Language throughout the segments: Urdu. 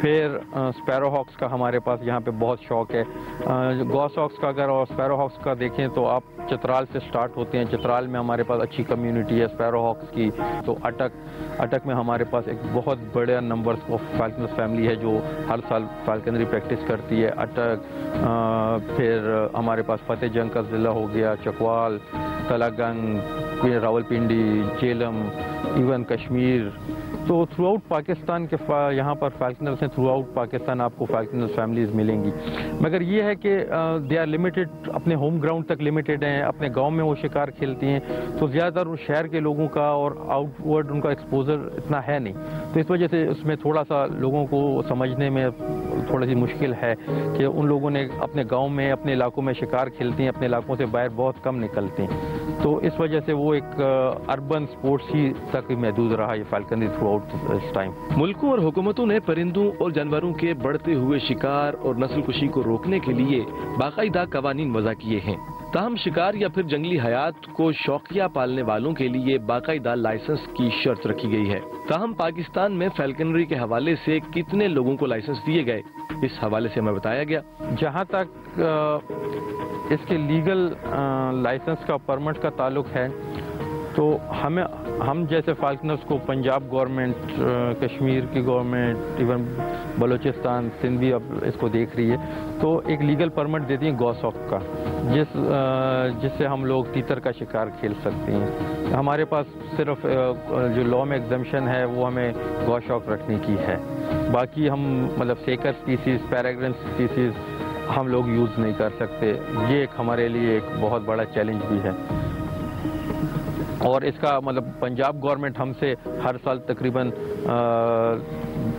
پھر اسپیرو ہاکس کا ہمارے پاس یہاں پہ بہت شوق ہے. گوس ہاکس کا اگر اور اسپیرو ہاکس کا دیکھیں تو آپ چترال سے سٹارٹ ہوتے ہیں. چترال میں ہمارے پاس اچھی کمیونٹی ہے اسپیرو ہاکس کی. تو اٹک میں ہمارے پاس ایک بہت بڑے نمبر آف فالکنرز فیملی ہے جو ہر سال فالکنری پریکٹس کرتی ہے. اٹک، پھر ہمارے پاس فتح جنگ کا ضلع ہو گیا، چکوال، تلا گنگ، راولپنڈی، جیلم، ایون کشمیر. تو تھرو آؤٹ پاکستان کے یہاں پر فالکنرز ہیں. تھرو آؤٹ پاکستان آپ کو فالکنرز فیملیز ملیں گی، مگر یہ ہے کہ دے آر لمیٹڈ، اپنے ہوم گراؤنڈ تک لمیٹڈ ہیں. اپنے گاؤں میں وہ شکار کھیلتی ہیں، تو زیادہ تر شہر کے لوگوں کا اور آؤٹ ورڈ ان کا ایکسپوزر اتنا ہے نہیں. تو اس وجہ سے اس میں تھوڑا سا لوگوں کو سمجھنے میں تھوڑی سی مشکل ہے کہ ان لوگوں نے اپنے گاؤں میں، اپنے علاقوں میں شکار کھیلتے ہیں، اپنے علاقوں سے باہر بہت کم نکلتے ہیں. تو اس وجہ سے وہ ایک اربن سپورٹس ہی تک محدود رہا یہ فالکنری تھرو آؤٹ اس ٹائم. ملکوں اور حکومتوں نے پرندوں اور جانوروں کے بڑھتے ہوئے شکار اور نسل کشی کو روکنے کے لیے باقاعدہ قوانین وضع کیے ہیں. تاہم شکار یا پھر جنگلی حیات کو شوقیہ پالنے والوں کے لیے باقاعدہ لائسنس کی شرط رکھی گئی ہے. تاہم پاکستان میں فالکنری کے حوالے سے کتنے لوگوں کو لائسنس دیے گئے، اس حوالے سے ہمیں بتایا گیا. جہاں تک اس کے لیگل لائسنس کا پرمٹ کا تعلق ہے تو ہم جیسے فالکنرز کو پنجاب گورنمنٹ، کشمیر کی گورنمنٹ، ایون بلوچستان، سندھ بھی اب اس کو دیکھ رہی ہے، تو ایک لیگل پرمٹ دیتی ہیں گوس ہاک کا، جس سے ہم لوگ تیتر کا شکار کھیل سکتے ہیں. ہمارے پاس صرف جو لا میں ایگزمپشن ہے وہ ہمیں گوس ہاک رکھنے کی ہے. باقی ہم مطلب سیکر سپیسیز، پیراگرن سپیسیز ہم لوگ یوز نہیں کر سکتے. یہ ایک ہمارے لیے ایک بہت بڑا چیلنج بھی ہے. اور اس کا مطلب پنجاب گورنمنٹ ہم سے ہر سال تقریباً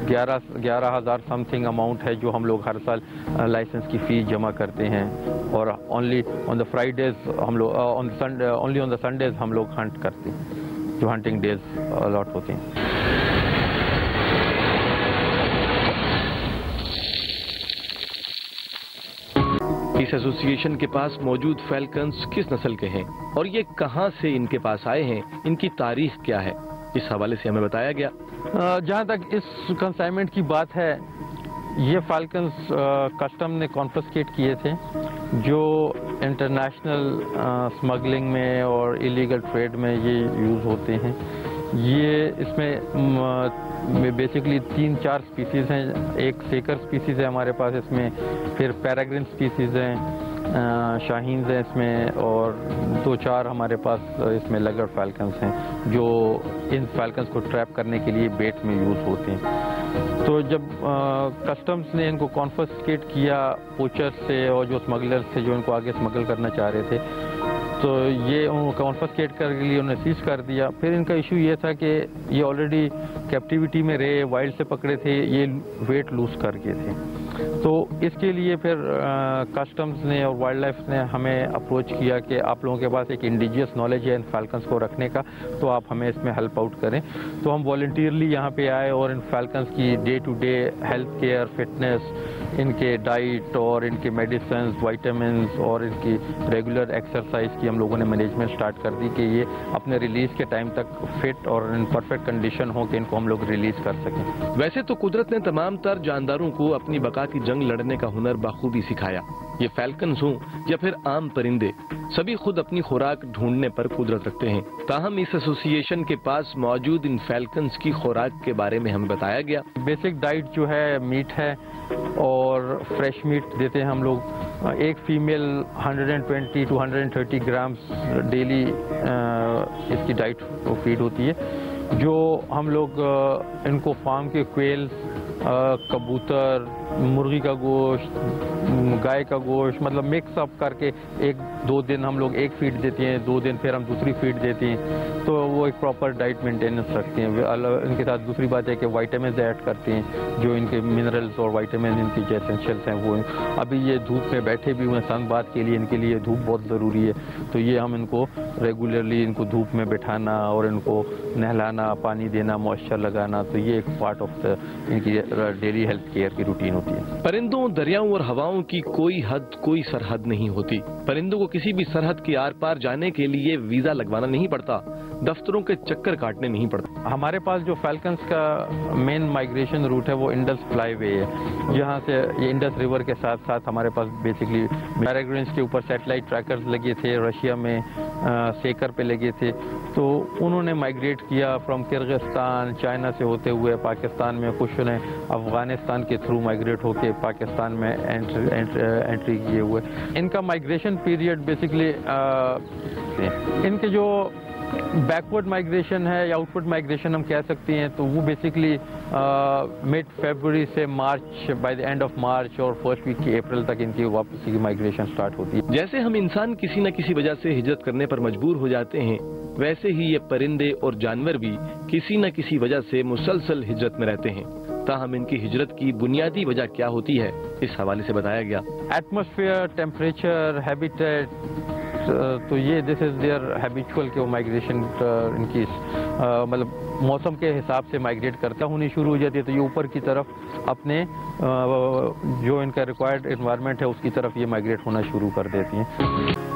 11,000 سم تھنگ اماؤنٹ ہے جو ہم لوگ ہر سال لائسنس کی فیس جمع کرتے ہیں. اور اونلی آن دا فرائیڈیز ہم لوگ اونلی آن دا سنڈیز ہم لوگ ہنٹ کرتے ہیں، جو ہنٹنگ ڈیز الاٹ ہوتے ہیں. اس ایسوسی ایشن کے پاس موجود فالکنز کس نسل کے ہیں اور یہ کہاں سے ان کے پاس آئے ہیں، ان کی تاریخ کیا ہے، اس حوالے سے ہمیں بتایا گیا. جہاں تک اس کنسائنمنٹ کی بات ہے، یہ فالکنز کسٹم نے کانفسکیٹ کیے تھے جو انٹرنیشنل سمگلنگ میں اور ایلیگل ٹریڈ میں یہ یوز ہوتے ہیں. یہ اس میں بیسکلی 3-4 سپیسیز ہیں. ایک سیکر سپیسیز ہے ہمارے پاس اس میں، پھر پیراگرن سپیسیز ہیں، شاہینز ہیں اس میں، اور 2-4 ہمارے پاس اس میں لگر فالکنز ہیں جو ان فالکنز کو ٹریپ کرنے کے لیے بیٹ میں یوز ہوتے ہیں. تو جب کسٹمز نے ان کو کانفسکیٹ کیا پوچر سے اور جو اسمگلرز تھے جو ان کو آگے اسمگل کرنا چاہ رہے تھے، تو یہ ان کو کانفسکیٹ کر کے لیے انہوں نے سیز کر دیا. پھر ان کا ایشو یہ تھا کہ یہ آلریڈی کیپٹیوٹی میں رہے، وائلڈ سے پکڑے تھے، یہ ویٹ لوز کر گئے تھے. تو اس کے لیے پھر کسٹمز نے اور وائلڈ لائف نے ہمیں اپروچ کیا کہ آپ لوگوں کے پاس ایک انڈیجیس نالج ہے ان فالکنز کو رکھنے کا، تو آپ ہمیں اس میں ہیلپ آؤٹ کریں. تو ہم والنٹیئرلی یہاں پہ آئے اور ان فالکنز کی day to day health care, fitness, ان کے ڈائٹ اور ان کے میڈیسنز، وائٹامنز اور ان کی ریگولر ایکسرسائز کی ہم لوگوں نے مینجمنٹ سٹارٹ کر دی کہ یہ اپنے ریلیز کے ٹائم تک فٹ اور ان پرفیکٹ کنڈیشن ہو کہ ان کو ہم لوگ ریلیز کر سکیں. ویسے تو قدرت نے تمام تر جانداروں کو اپنی بقا کی جنگ لڑنے کا ہنر بخوبی سکھایا. یہ فالکنز ہوں یا پھر عام پرندے، سبھی خود اپنی خوراک ڈھونڈنے پر قدرت رکھتے ہیں. تاہم اس ایسوسی ایشن کے پاس موجود ان فالکنز کی خوراک کے بارے میں ہمیں بتایا گیا. بیسک ڈائٹ جو ہے میٹ ہے اور فریش میٹ دیتے ہیں ہم لوگ. ایک فیمیل 120 to 130 گرامز ڈیلی اس کی ڈائٹ فیڈ ہوتی ہے، جو ہم لوگ ان کو فارم کے کویل، کبوتر، مرغی کا گوشت، گائے کا گوشت، مطلب مکس اپ کر کے 1-2 دن ہم لوگ ایک فیڈ دیتے ہیں، 2 دن پھر ہم دوسری فیڈ دیتے ہیں. تو وہ ایک پراپر ڈائٹ مینٹیننس رکھتے ہیں. ان کے ساتھ دوسری بات ہے کہ وائٹامنز ایڈ کرتے ہیں، جو ان کے منرلز اور وائٹامن ان کی جو اسینشیلس ہیں وہ ابھی یہ دھوپ میں بیٹھے بھی ہوئے ہیں سن بات کے لیے، ان کے لیے دھوپ بہت ضروری ہے. تو یہ ہم ان کو ریگولرلی ان کو دھوپ میں بٹھانا اور ان کو نہلانا، پانی دینا، موئسچر لگانا، تو یہ ایک پارٹ آف ان کی ڈیلی ہیلتھ کیئر کی روٹین ہوتی ہے. ہوتی ہے۔ پرندوں، دریاؤں اور ہواؤں کی کوئی حد، کوئی سرحد نہیں ہوتی۔ پرندوں کو کسی بھی سرحد کے آر پار جانے کے لیے ویزا لگوانا نہیں پڑتا، دفتروں کے چکر کاٹنے نہیں پڑتا۔ ہمارے پاس جو فالکنز کا مین مائگریشن روٹ ہے وہ انڈس فلائی وے ہے، جہاں سے یہ انڈس ریور کے ساتھ ساتھ ہمارے پاس بیسکلی پیراگرینس کے اوپر سیٹلائٹ ٹریکرز لگے تھے، رشیا میں سیکر پہ لگے تھے، تو انہوں نے مائگریٹ کیا فرام کرغزستان، چائنا سے ہوتے ہوئے پاکستان میں، کچھ نے افغانستان کے تھرو مائگریٹ ہو کے پاکستان میں انٹری کیے ہوئے۔ ان کا مائگریشن پیریڈ بیسکلی ان کے جو بیکورڈ مائگریشن ہے یا آؤٹ ورڈ مائگریشن ہم کہہ سکتے ہیں، تو وہ بیسکلی مڈ فیبروری سے March, by the end of March اور فرسٹ ویک کی اپریل تک ان کی واپسی کی مائگریشن سٹارٹ ہوتی ہے۔ جیسے ہم انسان کسی نہ کسی وجہ سے ہجرت کرنے پر مجبور ہو جاتے ہیں، ویسے ہی یہ پرندے اور جانور بھی کسی نہ کسی وجہ سے مسلسل ہجرت میں رہتے ہیں۔ تاہم ان کی ہجرت کی بنیادی وجہ کیا ہوتی ہے، اس حوالے سے بتایا گیا۔ ایٹماسفیئر، ٹیمپریچر، ہیبیٹیٹ، تو یہ دس از دیئر ہیبیچول کہ وہ مائگریشن ان کی مطلب موسم کے حساب سے مائگریٹ کرتا ہونی شروع ہو جاتی ہے، تو یہ اوپر کی طرف اپنے جو ان کا ریکوائرڈ انوائرمنٹ ہے اس کی طرف یہ مائگریٹ ہونا شروع کر دیتی ہیں۔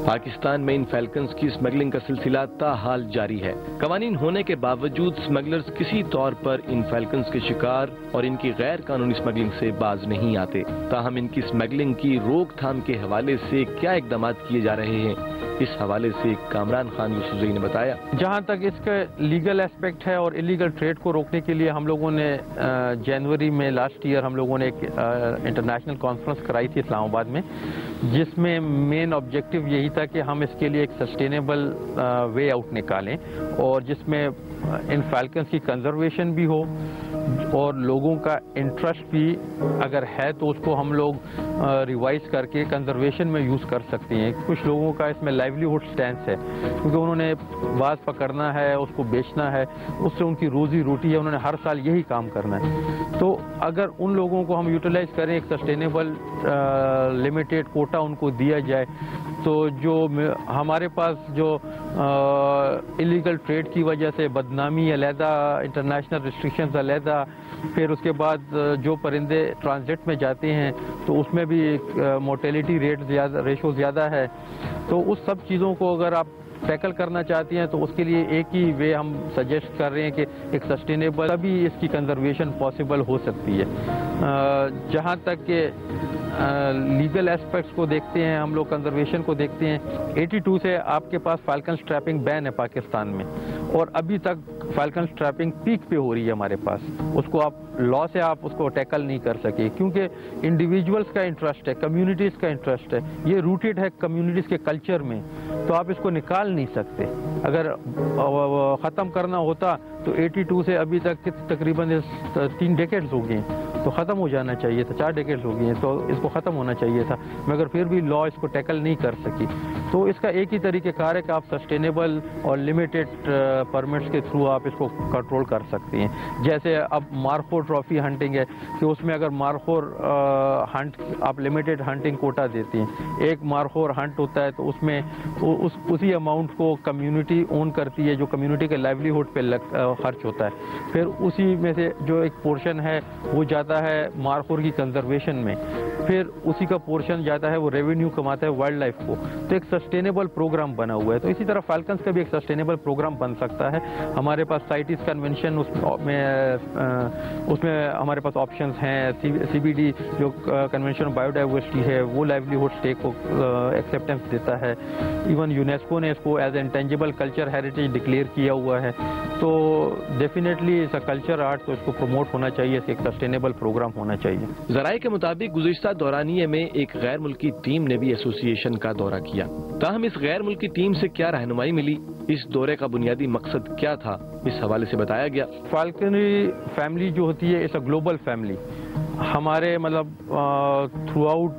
پاکستان میں ان فیلکنز کی اسمگلنگ کا سلسلہ تاحال جاری ہے۔ قوانین ہونے کے باوجود اسمگلرز کسی طور پر ان فیلکنز کے شکار اور ان کی غیر قانونی اسمگلنگ سے باز نہیں آتے۔ تاہم ان کی اسمگلنگ کی روک تھام کے حوالے سے کیا اقدامات کیے جا رہے ہیں، اس حوالے سے کامران خان یوسفزئی نے بتایا۔ جہاں تک اس کا لیگل اسپیکٹ ہے اور انلیگل ٹریڈ کو روکنے کے لیے ہم لوگوں نے جنوری میں لاسٹ ایئر ہم لوگوں نے ایک انٹرنیشنل کانفرنس کرائی تھی اسلام آباد میں، جس میں مین آبجیکٹو یہی تھا کہ ہم اس کے لیے ایک سسٹینیبل وے آؤٹ نکالیں، اور جس میں ان فالکنز کی کنزرویشن بھی ہو اور لوگوں کا انٹرسٹ بھی اگر ہے تو اس کو ہم لوگ ریوائز کر کے کنزرویشن میں یوز کر سکتے ہیں۔ کچھ لوگوں کا اس میں لائیولیہڈ سٹینس ہے، کیونکہ انہوں نے باز پکڑنا ہے، اس کو بیچنا ہے، اس سے ان کی روزی روٹی ہے، انہوں نے ہر سال یہی کام کرنا ہے۔ تو اگر ان لوگوں کو ہم یوٹیلائز کریں، ایک سسٹینیبل لمیٹیڈ کوٹا ان کو دیا جائے، تو جو ہمارے پاس جو انلیگل ٹریڈ کی وجہ سے بدنامی علیحدہ، انٹرنیشنل ریسٹرکشنز علیحدہ، پھر اس کے بعد جو پرندے ٹرانزٹ میں جاتے ہیں تو اس میں بھی مورٹیلیٹی ریشو زیادہ ہے، تو اس سب چیزوں کو اگر آپ ٹیکل کرنا چاہتی ہیں تو اس کے لیے ایک ہی وے ہم سجیسٹ کر رہے ہیں کہ ایک سسٹینیبل تبھی اس کی کنزرویشن پاسبل ہو سکتی ہے۔ جہاں تک کہ لیگل ایسپیکٹس کو دیکھتے ہیں، ہم لوگ کنزرویشن کو دیکھتے ہیں، 82 سے آپ کے پاس فالکن اسٹریپنگ بین ہے پاکستان میں، اور ابھی تک فالکن اسٹریپنگ پیک پہ ہو رہی ہے ہمارے پاس۔ اس کو آپ لا سے آپ اس کو ٹیکل نہیں کر سکے، کیونکہ انڈیویجولز کا انٹرسٹ ہے، کمیونٹیز کا انٹرسٹ ہے، یہ روٹیڈ ہے کمیونٹیز کے کلچر میں، تو آپ اس کو نکال نہیں سکتے۔ اگر ختم کرنا ہوتا تو 82 سے ابھی تک تقریباً 3 ڈیکیڈز ہو گئے ہیں، تو ختم ہو جانا چاہیے تھا، 4 ڈیکیڈز ہو گئی ہیں، تو اس کو ختم ہونا چاہیے تھا، مگر پھر بھی لا اس کو ٹیکل نہیں کر سکی۔ تو اس کا ایک ہی طریقہ کار ہے کہ آپ سسٹینیبل اور لمیٹڈ پرمٹس کے تھرو آپ اس کو کنٹرول کر سکتے ہیں۔ جیسے اب مارخور ٹرافی ہنٹنگ ہے کہ اس میں اگر مارخور ہنٹ آپ لمیٹڈ ہنٹنگ کوٹا دیتے ہیں، ایک مارخور ہنٹ ہوتا ہے تو اس میں اسی اماؤنٹ کو کمیونٹی اون کرتی ہے، جو کمیونٹی کے لائیولیہڈ پہ خرچ ہوتا ہے، پھر اسی میں سے جو ایک پورشن ہے وہ جاتا ہے مارخور کی کنزرویشن میں، پھر اسی کا پورشن جاتا ہے وہ ریونیو کماتا ہے وائلڈ لائف کو، تو ایک سسٹینیبل پروگرام بنا ہوا ہے۔ تو اسی طرح فالکنز کا بھی ایک سسٹینیبل پروگرام بن سکتا ہے۔ ہمارے پاس سائٹیز کنونشن اس میں ہمارے پاس آپشنز ہیں، CBD جو کنونشن بایو ڈائیورسٹی ہے وہ لائیولیہڈ اسٹیک کو ایکسیپٹنس دیتا ہے، ایون یونیسکو نے اس کو as intangible culture heritage declare کیا ہوا ہے۔ تو ڈیفینیٹلی اس کلچر آرٹ تو اس کو پروموٹ ہونا چاہیے، اس ایک سسٹینیبل پروگرام ہونا چاہیے۔ ذرائع کے مطابق گزشتہ دورانیے میں ایک غیر ملکی ٹیم نے بھی ایسوسی ایشن کا دورہ کیا، تاہم اس غیر ملکی ٹیم سے کیا رہنمائی ملی، اس دورے کا بنیادی مقصد کیا تھا، اس حوالے سے بتایا گیا۔ فالکنری فیملی جو ہوتی ہے، اٹس اے گلوبل فیملی، ہمارے مطلب تھرو آؤٹ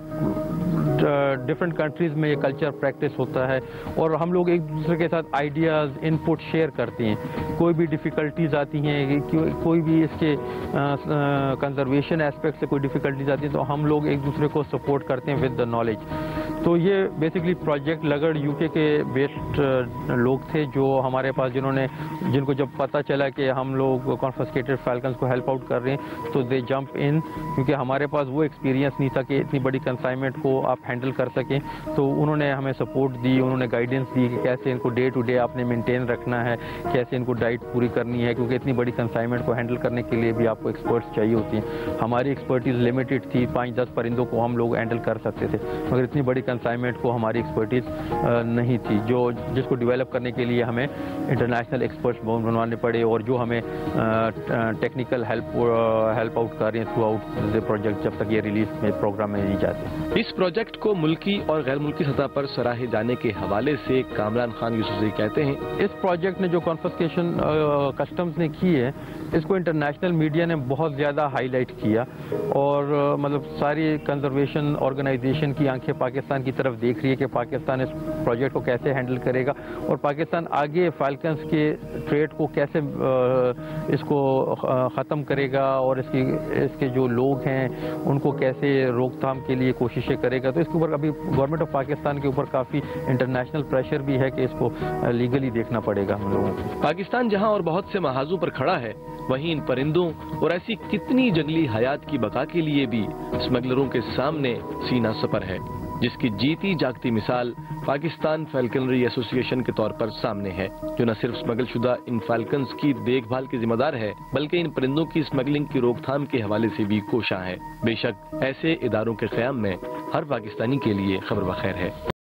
ڈفرینٹ کنٹریز میں یہ کلچر پریکٹس ہوتا ہے، اور ہم لوگ ایک دوسرے کے ساتھ آئیڈیاز ان پٹ شیئر کرتے ہیں۔ کوئی بھی ڈیفیکلٹیز آتی ہیں، کوئی بھی اس کے کنزرویشن اسپیکٹ سے کوئی ڈیفیکلٹیز آتی ہیں، تو ہم لوگ ایک دوسرے کو سپورٹ کرتے ہیں ود دا نالج۔ تو یہ بیسکلی پروجیکٹ لگڑ یو کے بیسڈ لوگ تھے جو ہمارے پاس جن کو جب پتہ چلا کہ ہم لوگ کانفسکیٹڈ فیلکنز کو ہیلپ آؤٹ کر رہے ہیں تو دے جمپ ان، کیونکہ ہمارے پاس وہ ایکسپیرینس نہیں تھا کہ اتنی بڑی کنسائنمنٹ کو آپ ہینڈل کر سکیں. تو انہوں نے ہمیں سپورٹ دی، انہوں نے گائیڈنس دی کہ کیسے ان کو ڈے ٹو ڈے آپ نے مینٹین رکھنا ہے، کیسے ان کو ڈائٹ پوری کرنی ہے، کیونکہ اتنی بڑی کنسائنمنٹ کو ہینڈل کرنے کے لیے بھی آپ کو ایکسپرٹس چاہیے ہوتی ہیں. ہماری ایکسپرٹیز لمیٹڈ تھی، 5-10 پرندوں کو ہم لوگ ہینڈل کر سکتے تھے، مگر اتنی بڑی کنسائنمنٹ کو ہماری ایکسپرٹیز نہیں تھی جس کو ڈیولپ کرنے کے لیے ہمیں انٹرنیشنل ایکسپرٹس بنوانے پڑے، اور جو ہمیں ٹیکنیکل ہیلپ آؤٹ کر رہے ہیں تھرو آؤٹ پروجیکٹ جب تک یہ ریلیز میں پروگرام میں نہیں جاتے. اس پروجیکٹ کو ملکی اور غیر ملکی سطح پر سراہے جانے کے حوالے سے کامران خان یوسفزئی کہتے ہیں اس پروجیکٹ نے جو کنفسکیشن کسٹمز نے کی ہے اس کو انٹرنیشنل میڈیا نے بہت زیادہ ہائی لائٹ کیا، اور مطلب ساری کنزرویشن آرگنائزیشن کی آنکھیں پاکستان کی طرف دیکھ رہی ہے کہ پاکستان اس پروجیکٹ کو کیسے ہینڈل کرے گا، اور پاکستان آگے فالکنز کے ٹریڈ کو کیسے اس کو ختم کرے گا، اور اس کے جو لوگ ہیں ان کو کیسے روک تھام کے لیے کوششیں کرے گا. تو اس کے اوپر ابھی گورنمنٹ آف پاکستان کے اوپر کافی انٹرنیشنل پریشر بھی ہے کہ اس کو لیگلی دیکھنا پڑے گا ہم لوگوں کو. پاکستان جہاں اور بہت سے محاذوں پر کھڑا ہے، وہیں ان پرندوں اور ایسی کتنی جنگلی حیات کی بقا کے لیے بھی اسمگلروں کے سامنے سینہ سپر ہے، جس کی جیتی جاگتی مثال پاکستان فیلکنری ایسوسی ایشن کے طور پر سامنے ہے، جو نہ صرف اسمگل شدہ ان فالکنز کی دیکھ بھال کی ذمہ دار ہے بلکہ ان پرندوں کی اسمگلنگ کی روک تھام کے حوالے سے بھی کوشاں ہے. بے شک ایسے اداروں کے قیام میں ہر پاکستانی کے لیے خبر بخیر ہے.